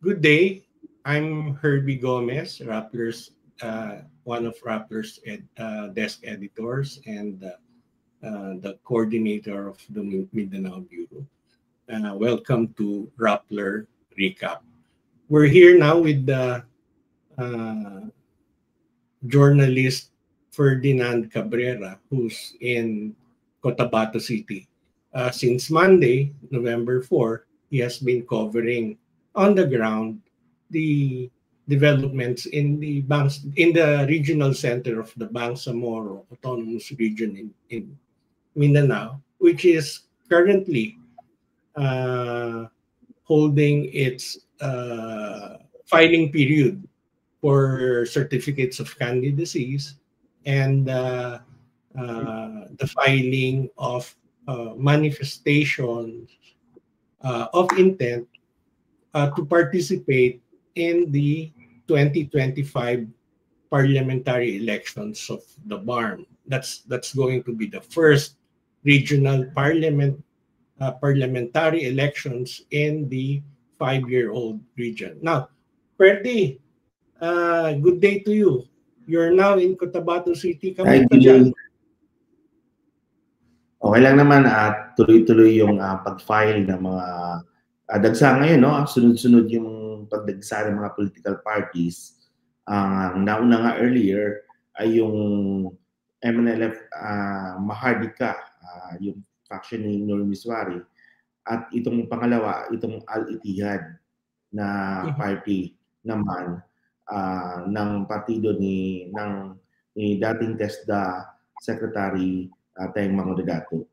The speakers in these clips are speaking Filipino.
Good day. I'm Herbie Gomez, one of Rappler's desk editors and the coordinator of the Mindanao Bureau. Welcome to Rappler Recap. We're here now with the uh, journalist Ferdinand Cabrera, who's in Cotabato City. Since Monday, November 4, he has been covering on the ground the developments in the regional center of the Bangsamoro Autonomous Region in Mindanao, which is currently uh, holding its filing period for certificates of candidacies and the filing of manifestations of intent to participate in the 2025 parliamentary elections of the BARM. That's going to be the first regional parliamentary elections in the 5-year-old region. Now, Ferdy, good day to you. You're now in Cotabato City. Kamusta dyan? Okay lang naman at tuloy-tuloy yung pag-file ng mga dagsa ngayon, no? Sunod-sunod yung pagdagsa ng mga political parties. Ang nauna nga earlier ay yung MNLF Mahardika, yung faction ni Nur Miswari, at itong pangalawa, itong Al-Ittihad na party naman ng partido ni dating TESDA Secretary Teng Mangudadato.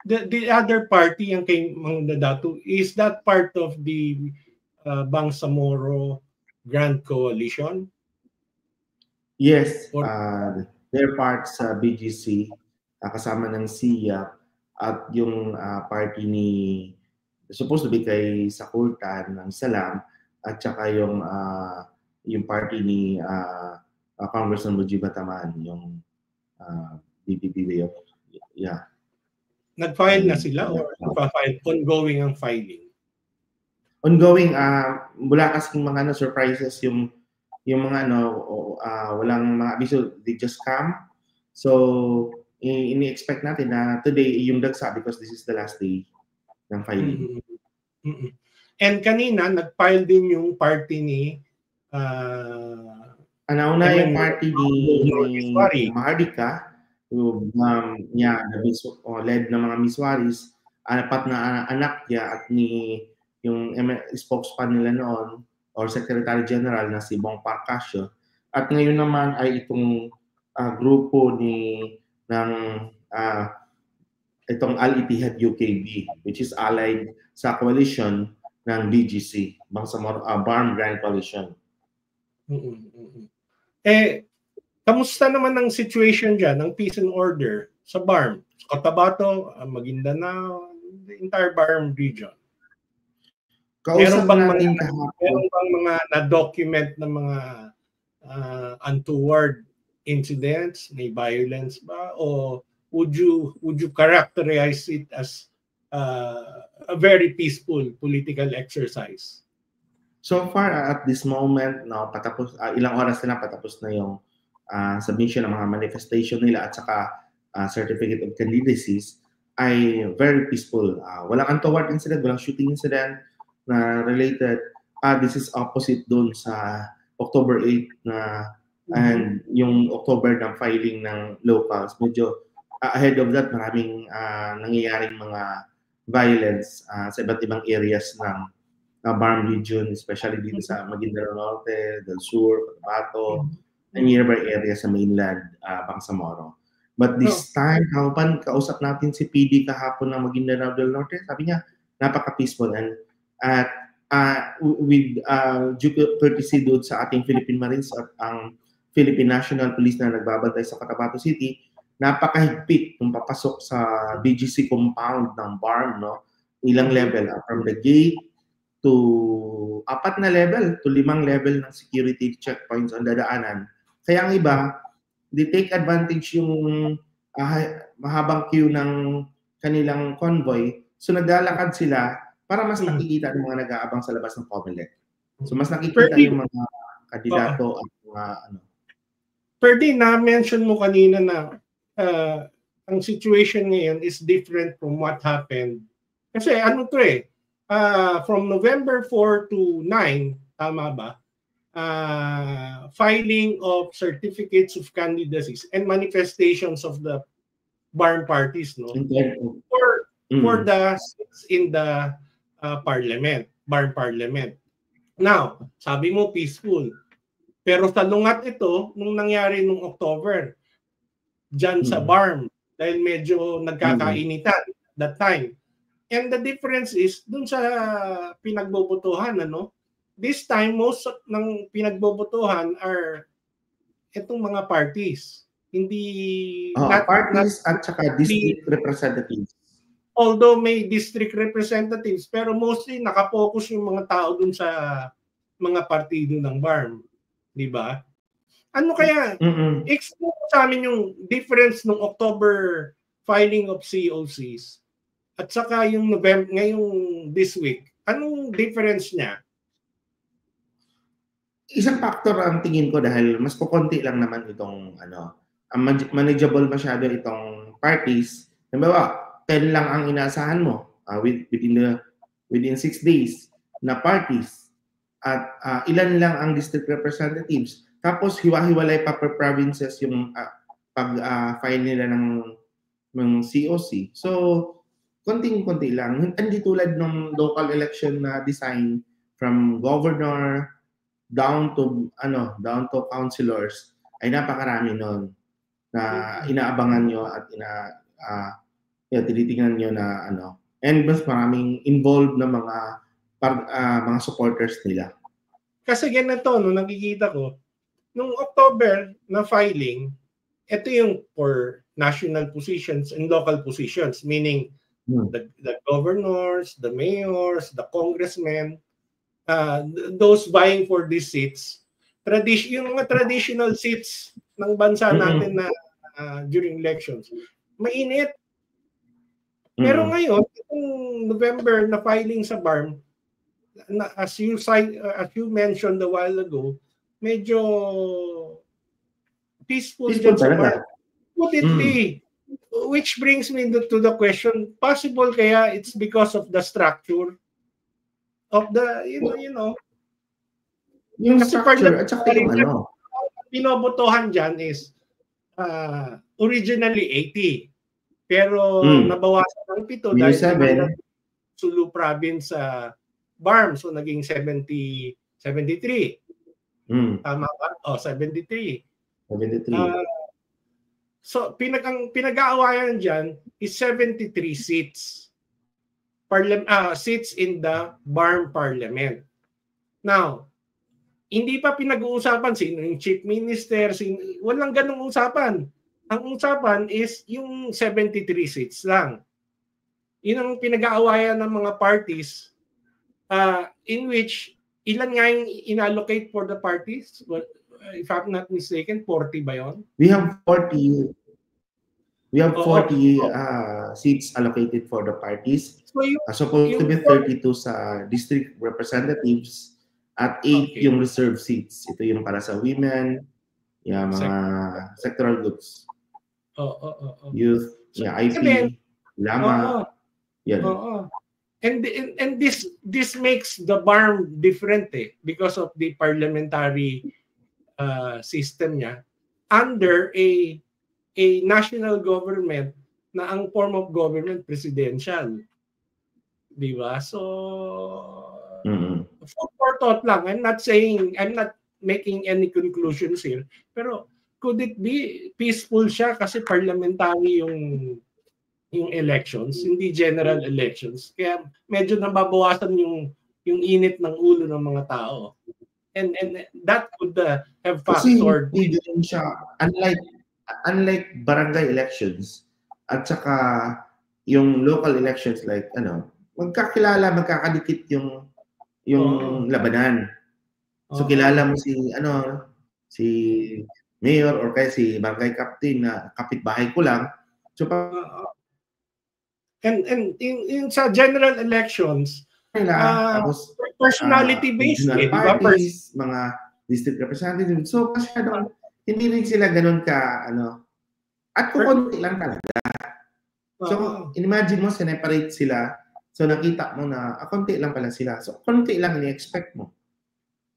The other party, yung kay Mangudadato, is that part of the Bangsamoro Grand Coalition? Yes, they're part sa BGC, kasama ng SIA, at yung party ni supposed to be kay Sakultan ng Salam, at saka yung party ni Congressman Mujib Bataman, yung BBB. Yeah. Nag-file na sila or nagpa-file? Ongoing ang filing? Ongoing. Mula kasing mga surprises yung mga walang mga abiso, they just come. So, ini-expect natin na today yung dagsa because this is the last day ng filing. And kanina, nag-file din yung party ni nauna yung party ni Mahardika, led ng mga Miswaris, apat na anak niya at ni yung spokesman nila noon or Secretary General na si Bong Parcasio. At ngayon naman ay itong grupo ng itong Al-Ittihad UKB, which is allied sa coalition ng BGC, Bangsamoro BARM Grand Coalition. Kamusta naman ang situation dyan, ng peace and order sa BARM? Sa Cotabato, Maguindanao, the entire BARM region. Meron bang mga na-document na mga untoward incidents? May violence ba? O would you characterize it as a very peaceful political exercise? So far at this moment, patapos ilang oras na patapos na yung submission ng mga manifestation nila at saka certificate of candidacies ay very peaceful. Walang untoward incident, walang shooting incident na related. This is opposite doon sa October 8 na and yung October ng filing ng locals. Medyo ahead of that, maraming nangyayaring mga violence sa iba't ibang areas ng BARM region, especially dito sa Maguindanao Norte, Del Sur, Cotabato, and nearby areas sa mainland Bangsamoro. But this time, kausap natin si PD kahapon ng Maguindanao del Norte, sabi niya, napaka-peaceful and with due courtesy doon sa ating Philippine Marines at ang Philippine National Police na nagbabantay sa Cotabato City, napakahigpit kung papasok sa BGC compound ng BARM, no? Ilang level, from the gate to 4 na level to 5 level ng security checkpoints ang dadaanan. Kaya ang iba, they take advantage yung mahabang queue ng kanilang convoy. So naglalakad sila para mas nakikita ng mga nag-aabang sa labas ng COMELEC. So mas nakikita yung mga kandidato at mga ano. Pwede na-mention mo kanina na ang situation ngayon is different from what happened. Kasi ano to from November 4 to 9, tama ba? Filing of certificates of candidacies and manifestations of the BARM parties, no? For the seats in the parliament, BARM parliament. Now, sabi mo peaceful. Pero salungat ito nung nangyari nung October dyan sa BARM dahil medyo nagkakainitan that time. And the difference is dun sa pinagbobotohan, ano? This time, most ng pinagbobotohan are itong mga parties. Hindi... parties at saka district representatives. Although may district representatives, pero mostly nakapokus yung mga tao dun sa mga partido ng BARM. Di ba? Ano kaya? Explain mo sa amin yung difference ng October filing of COCs at saka yung November, ngayong this week. Anong difference niya? Isang factor ang tingin ko dahil mas kukonti lang naman itong manageable masyado itong parties. Halimbawa, 10 lang ang inaasahan mo within 6 days na parties at ilan lang ang district representatives. Tapos hiwa-hiwalay pa per provinces yung pag-file nila ng COC. So, konting-konti lang. Hindi tulad ng local election na design from governor down to councilors ay napakarami nun na inaabangan nyo at tinitingnan nyo na and mas maraming involved na mga supporters nila. Kasi ganito, nakikita ko, nung October na filing, ito yung for national positions and local positions, meaning the governors, the mayors, the congressmen, those vying for these seats, yung mga traditional seats ng bansa natin na during elections, mainit. Pero ngayon, itong November na filing sa BARM, as you mentioned a while ago, medyo peaceful dyan sa BARM. Would it be? Which brings me to the question, possible kaya it's because of the structure of the, yung structure at saka yung binobotohan dyan is originally 80. Pero nabawasan ng 7 dahil Sulu province sa BARM. So naging 73. Tama ba? 73. So pinag-aawayan dyan is 73 seats. Seats in the BARM parliament. Now, hindi pa pinag-uusapan sino yung chief minister, walang ganung usapan. Ang usapan is yung 73 seats lang. Yun ang pinag-aawayan ng mga parties in which ilan nga yung inallocate for the parties? If I'm not mistaken, 40 ba yun? We have 40 seats allocated for the parties. So supposed to be 32 sa district representatives at 8 yung reserve seats. Ito yung para sa women, yung mga sectoral groups. Youth, IP, Lama. And this makes the BARM different because of the parliamentary system niya under a national government na ang form of government presidential. Di ba? So for thought lang. I'm not making any conclusions here. Pero could it be peaceful siya kasi parliamentary yung elections, hindi general elections. Kaya medyo nababawasan yung init ng ulo ng mga tao. And that could have factored. Kasi hindi siya, unlike barangay elections at saka yung local elections like magkakadikit yung labanan. So kilala mo si mayor or kaya si barangay captain na kapitbahay ko lang. So and in sa general elections, Tapos personality based, regional parties, mga district representatives. So masyadong hindi rin sila ganun ka at kukunti lang talaga. So imagine mo separate sila. So nakita mo na konti lang pala sila. So konti lang ini-expect mo.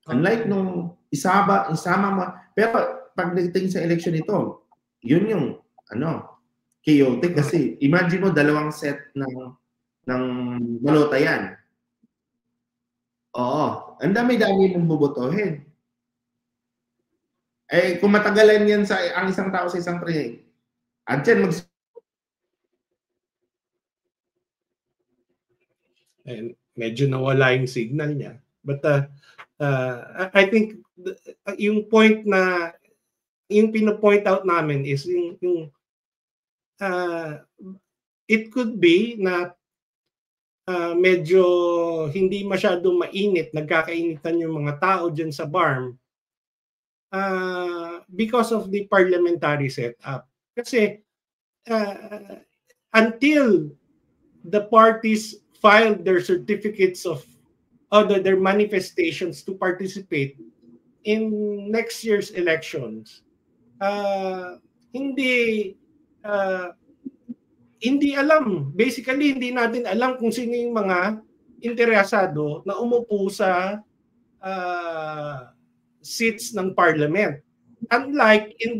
Unlike nung isama mo, pero pagdating sa election ito, yun yung chaotic kasi imagine mo dalawang set ng balota yan. Oo, ang dami-dami mong bobotohin. Kung matagalan yan ang isang tao sa isang precinct, andyan medyo nawala yung signal niya. But I think yung point na yung pino-point out namin is yung it could be na medyo hindi masyadong mainit, nagkakainitan yung mga tao dyan sa BARM because of the parliamentary setup. Kasi until the parties filed their certificates of their manifestations to participate in next year's elections, hindi alam. Basically, hindi natin alam kung sino yung mga interesado na umupo sa seats ng parliament. Unlike in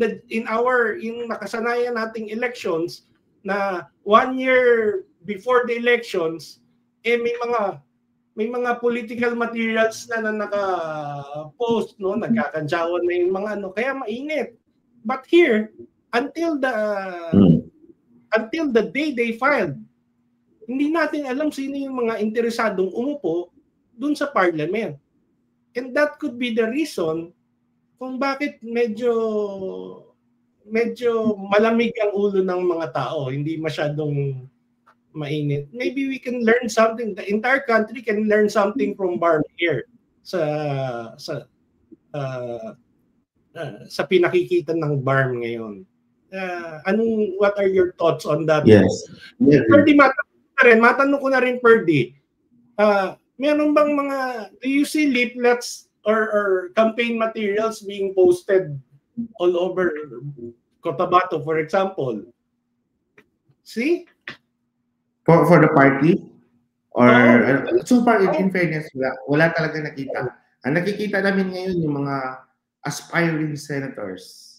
nakasanayan nating elections na 1 year before the elections, may mga political materials na naka-post, nagkakantsawan na yung mga kaya mainit. But here, until the day they filed, hindi natin alam sino yung mga interesadong umupo dun sa parliament. And that could be the reason kung bakit medyo malamig ang ulo ng mga tao, hindi masyadong mainit. Maybe we can learn something. The entire country can learn something from BARM here sa pinakikita ng BARM ngayon. What are your thoughts on that? Yes. Perdi, matanong ko na rin, Perdi. Meron bang do you see leaflets or campaign materials being posted all over Cotabato, for example? See? For the party? Or so far, in fairness, wala talaga nakita. Ang nakikita namin ngayon yung mga aspiring senators.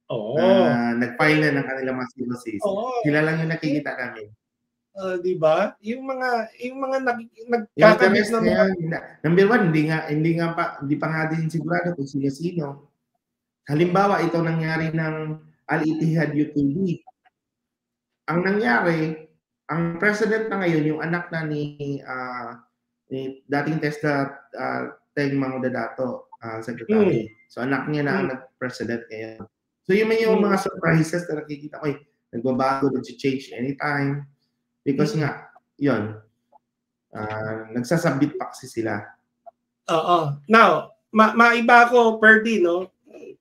Nag-file na ng kanilang mga COCs. Sila lang yung nakikita namin. Di ba? Yung mga nagkakabit ng mga... Number one, hindi pa nga din sigurado kung sino. Halimbawa, ito nangyari ng Al-Ittihad UTV. Ang nangyari, ang president na ngayon, yung anak na ni dating TESDA Teng Mang Dadato, secretary. So anak niya na ang nag-president ngayon. So yung mga surprises na nakikita ko, nagbabago, nag-change anytime. Because nga, yun, nagsasabit pa kasi sila. Now, maiba ko, Perdi,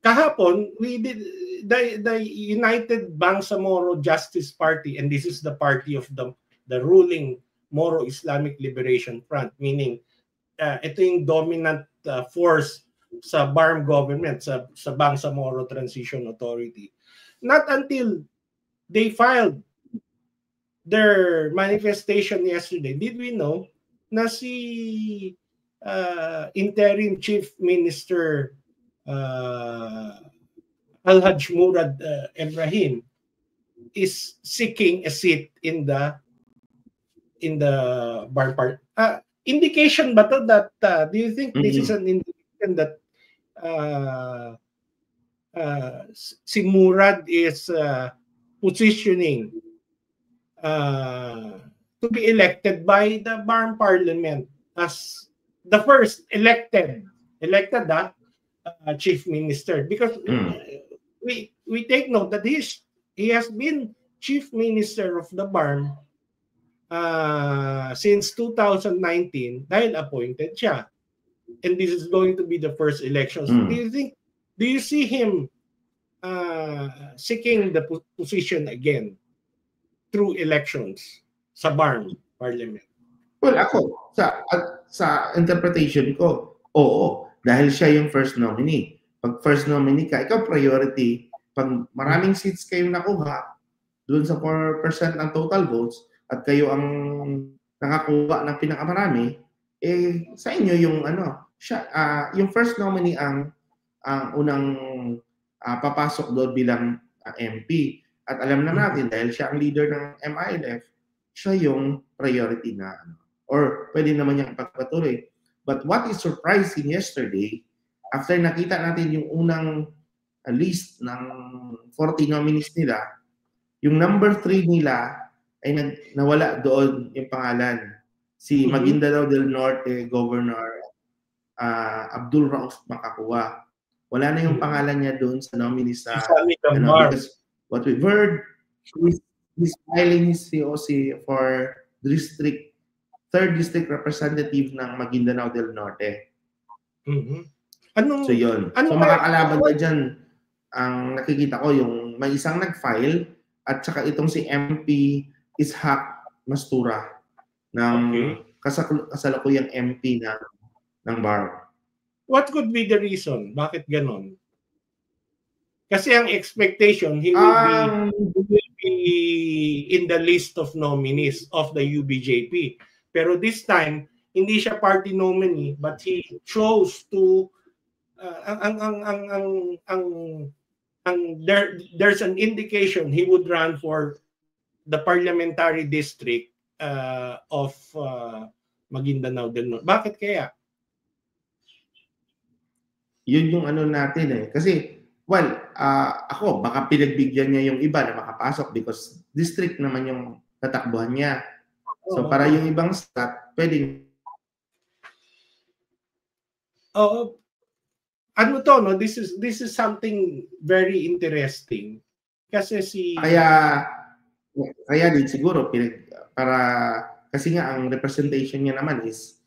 kahapon, we did the United Bangsamoro Justice Party, and this is the party of the ruling Moro Islamic Liberation Front, meaning ito yung dominant force sa BARM government, sa Bangsamoro Transition Authority. Not until they filed their manifestation yesterday did we know na si interim Chief Minister Al-Haj Murad Ibrahim is seeking a seat in the BARM party. Indication ba to that do you think this is an indication that si Murad is positioning to be elected by the BARM Parliament as the first elected Chief Minister, because we take note that he has been Chief Minister of the BARM since 2019 dahil appointed siya, and this is going to be the first election. So do you see him seeking the position again through elections sa BARM Parliament? Well, ako, sa interpretation ko, oo, dahil siya yung first nominee. Pag first nominee ka, ikaw priority. Pag maraming seats kayong nakuha, doon sa 4% ng total votes, at kayo ang nakakuha ng pinakamarami, sa inyo yung yung first nominee ang unang papasok doon bilang MP. At alam na natin, dahil siya ang leader ng MILF, siya yung priority na or pwede naman niyang pagpatuloy. But what is surprising yesterday, after nakita natin yung unang list ng 40 nominees nila, yung number 3 nila ay nawala doon yung pangalan. Si Maguindanao del Norte Governor Abdul Rauf Makakua. Wala na yung pangalan niya doon sa nominees sa because what we've heard, he's filing his COC for third district representative ng Maguindanao del Norte. So yun. So makakalaban na dyan, ang nakikita ko yung may isang nag-file at saka itong si MP Ishaq Mastura ng kasalukuyang MP ng BAR. What could be the reason? Bakit ganon? Kasi ang expectation, he will be in the list of nominees of the UBJP. Pero this time, hindi siya party nominee, but he chose to there's an indication he would run for the parliamentary district of Maguindanao del Norte. Bakit kaya? Yun yung natin eh. Kasi, ako, baka pinagbigyan niya yung iba na makapasok because district naman yung tatakbuhan niya. So, para yung ibang stat, pwedeng... no? This is something very interesting. Kasi Kaya din siguro, kasi nga ang representation niya naman is,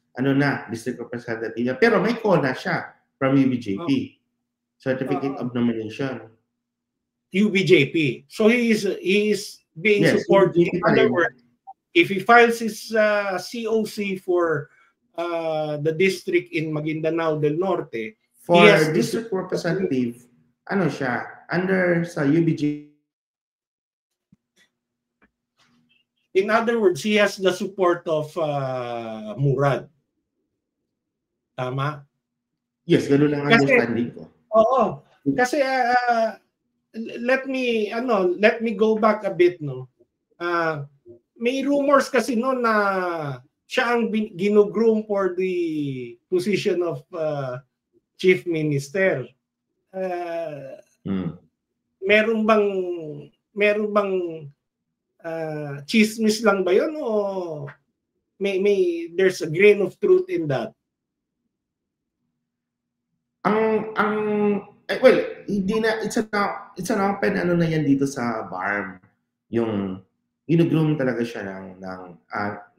district representative niya. Pero may CONA siya from UBJP. Certificate of Nomination. UBJP. So he is being supported. In other words, if he files his COC for the district in Maguindanao del Norte, for district representative, siya, under sa UBJP. In other words, he has the support of Murad. Tama? Yes, ganun ang understanding ko. Oo. Kasi let me go back a bit, no. May rumors kasi no na siya ang ginugroom for the position of chief minister. Meron bang chismis lang ba 'yon o may there's a grain of truth in that? Well, hindi na, it's an open na yan dito sa BARM. Yung ginugroom talaga siya ng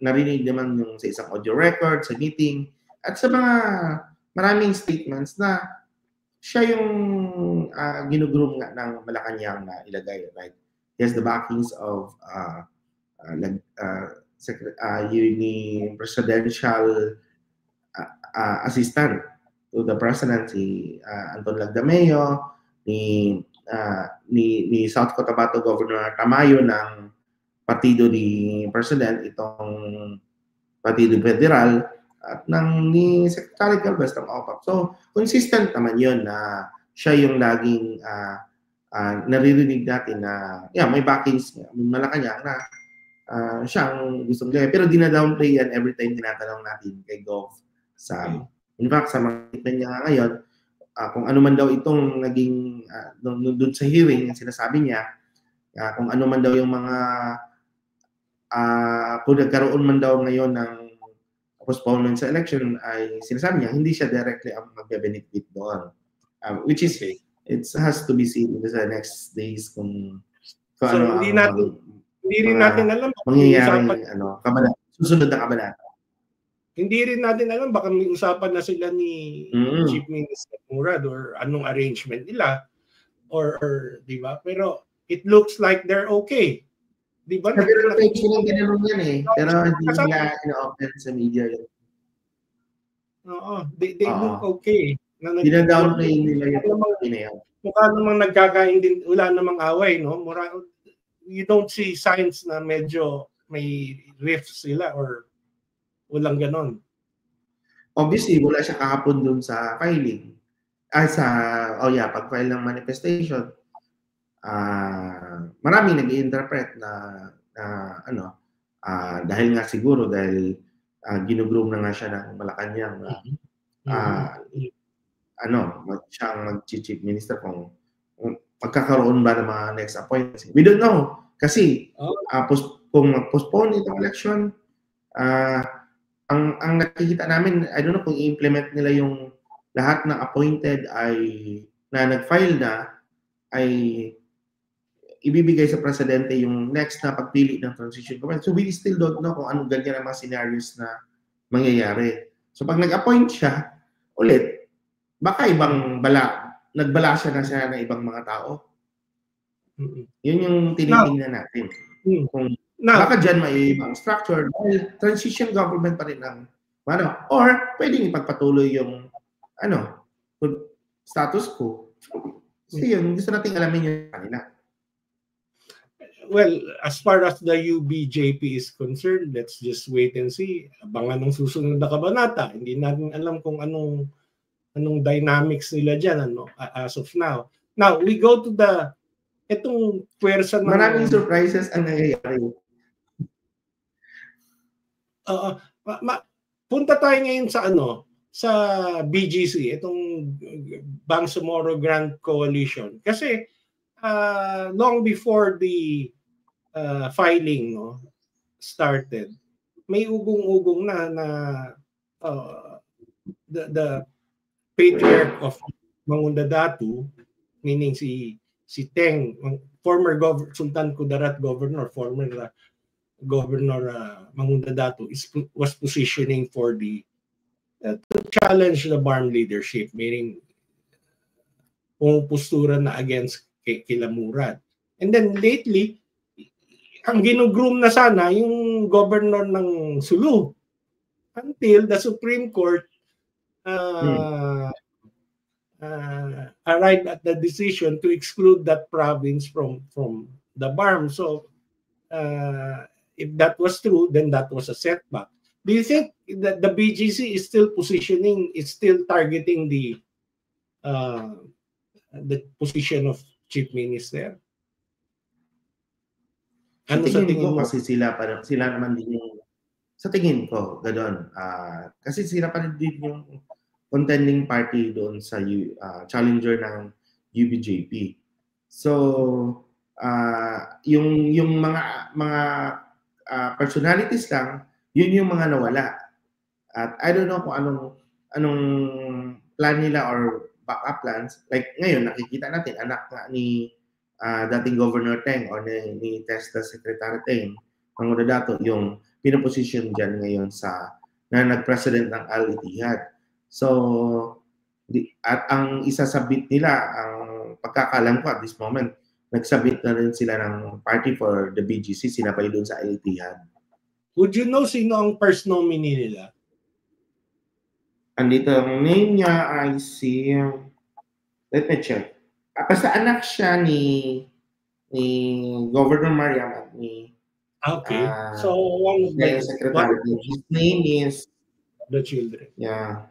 narinig naman yung sa isang audio record, sa meeting, at sa mga maraming statements na siya yung ginugroom nga ng Malacanang na ilagay, right? He has the backings of ni presidential assistant to the president, si Anton Lagdameo, ni South Cotabato Governor Tamayo ng partido ni President, itong Partido Federal, at ni Secretary Galvez ng OPAP. So, consistent naman yun na siya yung laging naririnig natin na may backings, Malacanang na siya ang gustong gawin. Pero dina-downplay yan every time tinatanong natin kay Gov. In fact, sa mga niya ngayon, kung ano man daw itong naging doon sa hearing, sinasabi niya, kung ano man daw yung mga kung nagkaroon man daw ngayon ng postponement sa election, ay sinasabi niya, hindi siya directly ang magbe-benefit doon. Which is, it has to be seen in the next days kung so, ano hindi rin natin alam mangyayaring susunod na kabanata. Hindi rin natin alam, baka may usapan na sila ni Chief Minister Murad or anong arrangement nila or di ba? Pero it looks like they're okay. Di ba? Pero page nila ginanong yan eh. Pero hindi nila ina-open sa media yun. Oo. They look okay. Dinadownplay nila yung pinayaw. Mukha namang nagkakaindin, wala namang away, no? You don't see signs na medyo may rift sila or walang ganon. Obviously, wala siya kahapon dun sa filing. Pag-file ng manifestation. Maraming nag-i-interpret na dahil nga siguro ginugroom na nga siya ng Malacanang siyang mag-chief minister kung magkakaroon ba ng mga next appointments. We don't know. Kasi kung mag-postpone itong election, ang nakikita namin, I don't know kung i-implement nila yung lahat ng appointed na nag-file na ay ibibigay sa presidente yung next na pagpili ng transition government. So we still don't know kung anong ganyan ang mga scenarios na mangyayari. So pag nag-appoint siya ulit, baka nagbala siya na siya ng ibang mga tao. Yun yung tinitingnan natin. Kung baka dyan may ibang structure, dahil transition government pa rin ang or pwedeng ipagpatuloy yung status quo. So yun, gusto nating alamin yung kanila. Well, as far as the UBJP is concerned, let's just wait and see. Abangan ng susunod na kabanata. Hindi natin alam kung anong dynamics nila dyan as of now. Now, we go to itong pwersa ng... Maraming surprises ang nangyayari. Punta tayo ngayon sa BGC, itong Bangsamoro Grand Coalition. Kasi long before the filing started, may ugong-ugong na the patriarch of Mangundadatu, meaning si Teng, former Sultan Kudarat governor, former Governor Mangundadatu was positioning for to challenge the BARM leadership, meaning postura na against kila Murad. And then lately, ang ginugroom na sana yung governor ng Sulu until the Supreme Court arrived at the decision to exclude that province from the BARM. So if that was true, then that was a setback. Do you think that the BGC is still targeting the position of chief minister? Ano sa tingin mo? Kasi sila naman din yung, sa tingin ko, gano'n. Kasi sila pa din yung contending party doon sa challenger ng UBJP. So, yung mga personalities lang, yun yung mga nawala. At I don't know kung anong plan nila or backup plans. Like ngayon, nakikita natin, anak nga ni dating Governor Teng o ni TESDA Secretary Teng, Mangundadatu, yung pinaposition dyan ngayon na nag-president ng Al-Ittihad. So, at ang isasabit nila, ang pagkakalam ko at this moment, nagsabit na rin sila ng party for the BGC, sila pa doon sa Al-Ittihad. Would you know sino ang first nominee nila? Andito ang name niya ay let me check. Basta anak siya ni Governor Mariam at ni so one of the secretary. His name is the children. Yeah.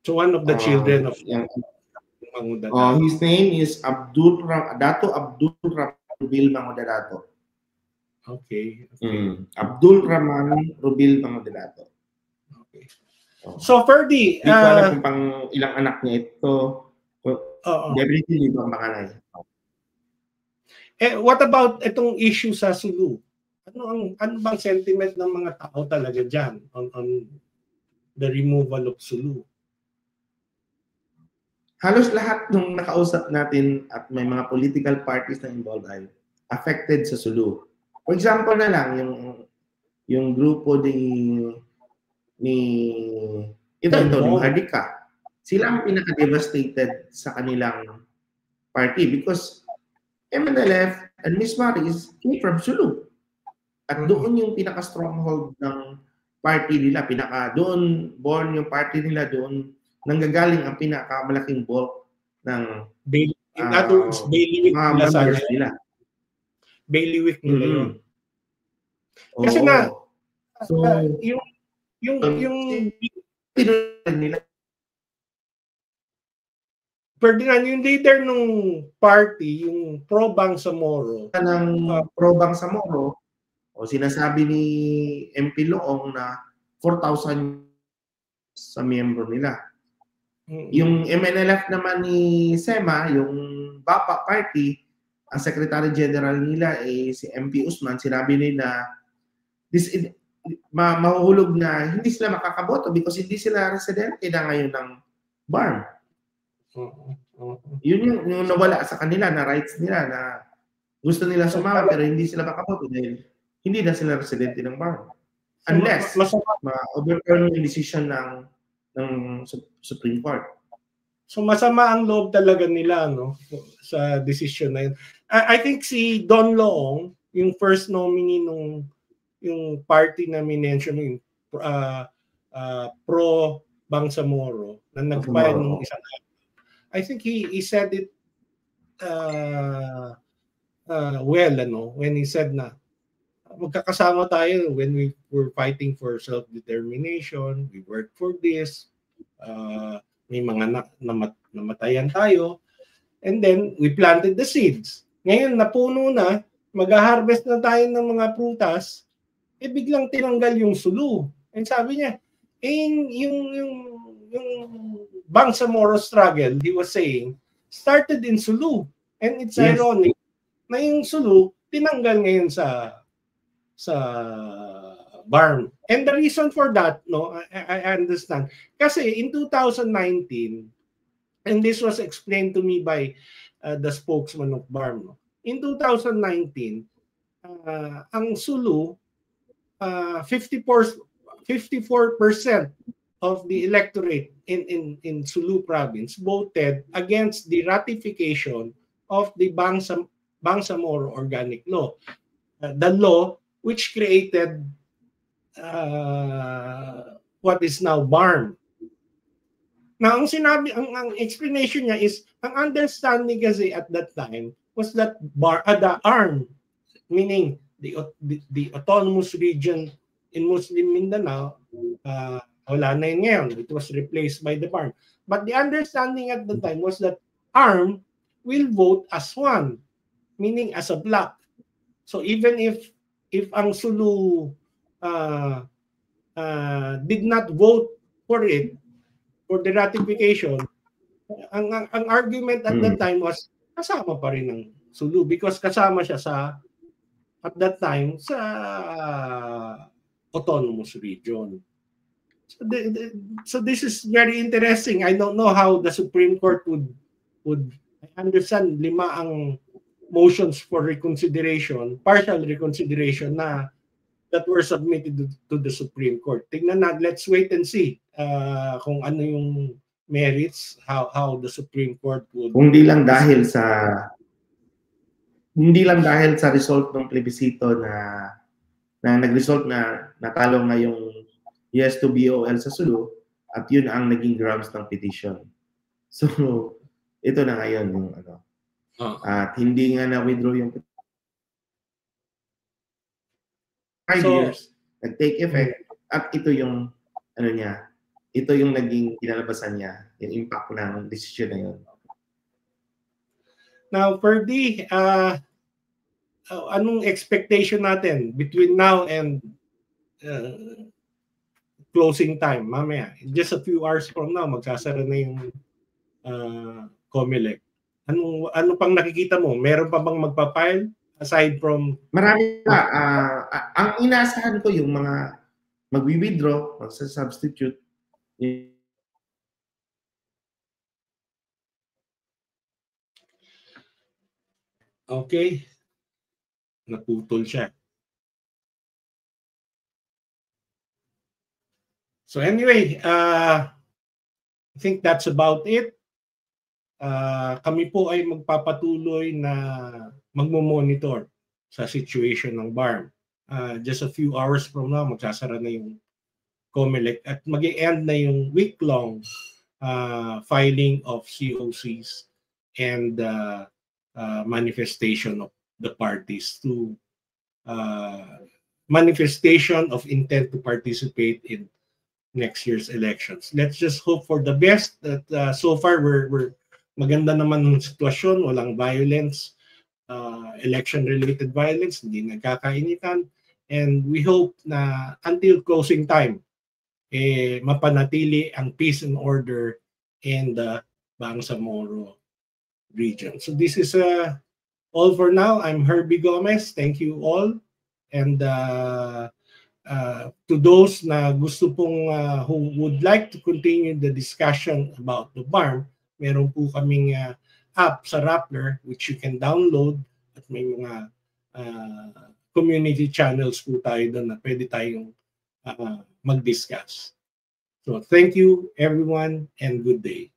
So one of the children of Mangundadatu. His name is Dato Abdul Rubil Mangundadatu. Okay. Abdul Rahman Rubil Mangundadatu. Okay. So Ferdy, hindi ko alam kung pang ilang anak niya ito. Definitely hindi ang panganay. What about itong issue sa Sulu? Ano bang sentiment ng mga tao talaga dyan on the removal of Sulu? Halos lahat ng nakausap natin at may mga political parties na involved ay affected sa Sulu. For example na lang, yung grupo yung Hardika, sila ang pinaka-devastated sa kanilang party because MNLF and Miss Maris came from Sulu. At doon yung pinaka-stronghold ng party nila, doon born yung party nila, doon nanggagaling ang pinakamalaking bulk ng in other words, bailiwick nila sana. Nila. Bailiwick nila yun. Kasi nga, so, yung nila, Ferdinand, yung leader nung party, yung Pro Bangsamoro. Pro Bangsamoro, o sinasabi ni MP Loong na 4,000 sa miyembro nila. Yung MNLF naman ni SEMA, yung BAPA Party, ang Secretary General nila si MP Usman, sinabi nila mahuhulog na hindi sila makakaboto because hindi sila residente na ngayon ng BARM. Yun yung nawala sa kanila na rights nila na gusto nila sumama pero hindi sila makaboto dahil hindi na sila residente ng BARM. Unless ma-overturn yung decision ng Supreme Court. So masama ang loob talaga nila sa decision na yun. I think si Don Loong, yung first nominee nung yung party na minention yung Pro Bangsamoro na nag-file nung isang I think he said it well when he said na magkakasama tayo when we were fighting for self-determination, we worked for this, may mga namatayan tayo, and then we planted the seeds. Ngayon napuno na, mag-harvest na tayo ng mga prutas, biglang tinanggal yung Sulu. And sabi niya, yung Bangsamoro struggle, he was saying, started in Sulu. And it's ironic na yung Sulu tinanggal ngayon sa BARM. And the reason for that, I understand. Kasi in 2019, and this was explained to me by the spokesman of BARM, in 2019, ang Sulu, 54% of the electorate in Sulu province voted against the ratification of the Bangsamoro Organic Law. The law which created what is now BARM. Now, ang explanation niya is, ang understanding kasi at that time was that the ARM, meaning the autonomous region in Muslim Mindanao, wala na yun ngayon. It was replaced by the BARM. But the understanding at the time was that ARM will vote as one, meaning as a block. So even if ang Sulu did not vote for it, for the ratification, ang argument at that time was kasama pa rin ng Sulu because kasama siya at that time sa autonomous region. So this is very interesting. I don't know how the Supreme Court would understand 5 ang motions for reconsideration, partial reconsideration that were submitted to the Supreme Court. Tingnan natin, let's wait and see kung ano yung merits, how the Supreme Court would... Hindi lang dahil sa result ng plebisito na nag-result na natalo nga yung yes to BOL sa Sulu at yun ang naging grounds ng petition. So, ito na ngayon yung at hindi nga na-withdraw yung 5 years, nag-take effect, at ito yung ito yung naging kinalabasan niya, yung impact ng decision na yun. Now, Ferdy, anong expectation natin between now and closing time? Mamaya, just a few hours from now, magsasara na yung COMELEC. Ano pang nakikita mo? Meron pa bang magpa-file aside from... Marami pa. Ang inaasahan ko yung mga magwi-withdraw, magsa-substitute. Okay. Naputol siya. So anyway, I think that's about it. Kami po ay magpapatuloy na magmo-monitor sa situation ng BARM. Just a few hours from now, magsasara na yung COMELEC at mag-e-end na yung week-long filing of COCs and manifestation of the parties to manifestation of intent to participate in next year's elections. Let's just hope for the best that so far we're maganda naman ng sitwasyon, walang violence, election-related violence, hindi nagkakainitan, and we hope na until closing time, mapanatili ang peace and order in the Bangsamoro region. So this is all for now. I'm Herbie Gomez. Thank you all. And to those na gusto pong who would like to continue the discussion about the BARM, meron po kaming app sa Rappler which you can download at may mga community channels po tayo doon na pwede tayong mag-discuss. So thank you everyone and good day.